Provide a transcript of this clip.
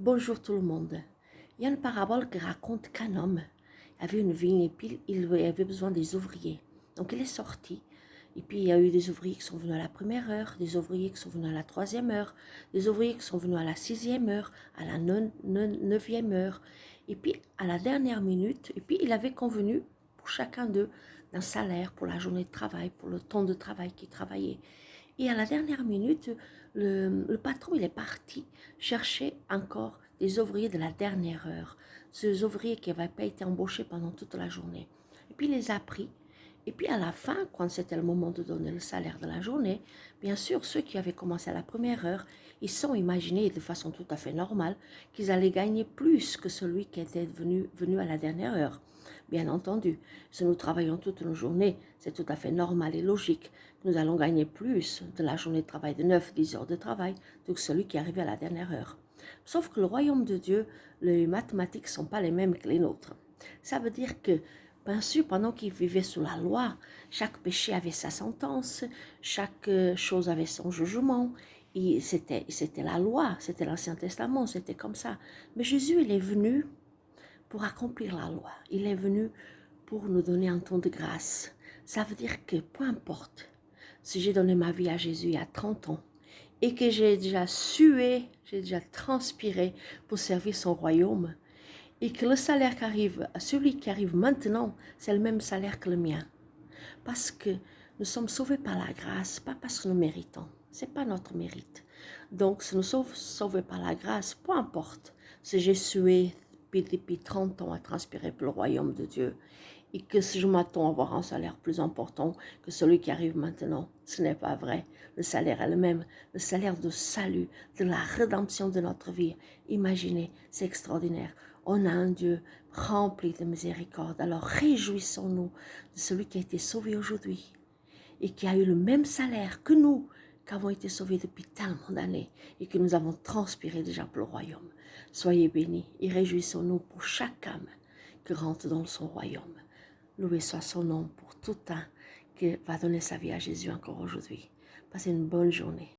Bonjour tout le monde. Il y a une parabole qui raconte qu'un homme avait une vigne et puis il avait besoin des ouvriers. Donc il est sorti et puis il y a eu des ouvriers qui sont venus à la première heure, des ouvriers qui sont venus à la troisième heure, des ouvriers qui sont venus à la sixième heure, à la neuvième heure et puis à la dernière minute. Et puis il avait convenu pour chacun d'eux d'un salaire pour la journée de travail, pour le temps de travail qu'ils travaillaient. Et à la dernière minute, le patron, il est parti chercher encore des ouvriers de la dernière heure. Ces ouvriers qui n'avaient pas été embauchés pendant toute la journée. Et puis il les a pris. Et puis à la fin, quand c'était le moment de donner le salaire de la journée, bien sûr, ceux qui avaient commencé à la première heure, ils sont imaginés de façon tout à fait normale qu'ils allaient gagner plus que celui qui était venu à la dernière heure. Bien entendu, si nous travaillons toute une journée, c'est tout à fait normal et logique. Nous allons gagner plus de la journée de travail de 9-10 heures de travail que celui qui est arrivé à la dernière heure. Sauf que le royaume de Dieu, les mathématiques ne sont pas les mêmes que les nôtres. Ça veut dire que, bien sûr, pendant qu'ils vivaient sous la loi, chaque péché avait sa sentence, chaque chose avait son jugement. C'était la loi, c'était l'Ancien Testament, c'était comme ça. Mais Jésus, il est venu pour accomplir la loi. Il est venu pour nous donner un ton de grâce. Ça veut dire que peu importe si j'ai donné ma vie à Jésus il y a 30 ans et que j'ai déjà sué, j'ai déjà transpiré pour servir son royaume et que le salaire qui arrive à celui qui arrive maintenant, c'est le même salaire que le mien. Parce que nous sommes sauvés par la grâce, pas parce que nous méritons. Ce n'est pas notre mérite. Donc, si nous sommes sauvés par la grâce, peu importe si j'ai sué depuis 30 ans à transpirer pour le royaume de Dieu et que si je m'attends à avoir un salaire plus important que celui qui arrive maintenant, ce n'est pas vrai. Le salaire est le même, le salaire de salut, de la rédemption de notre vie. Imaginez, c'est extraordinaire. On a un Dieu rempli de miséricorde. Alors réjouissons-nous de celui qui a été sauvé aujourd'hui et qui a eu le même salaire que nous, qui avons été sauvés depuis tellement d'années et que nous avons transpiré déjà pour le royaume. Soyez bénis et réjouissons-nous pour chaque âme qui rentre dans son royaume. Loué soit son nom pour tout un qui va donner sa vie à Jésus encore aujourd'hui. Passez une bonne journée.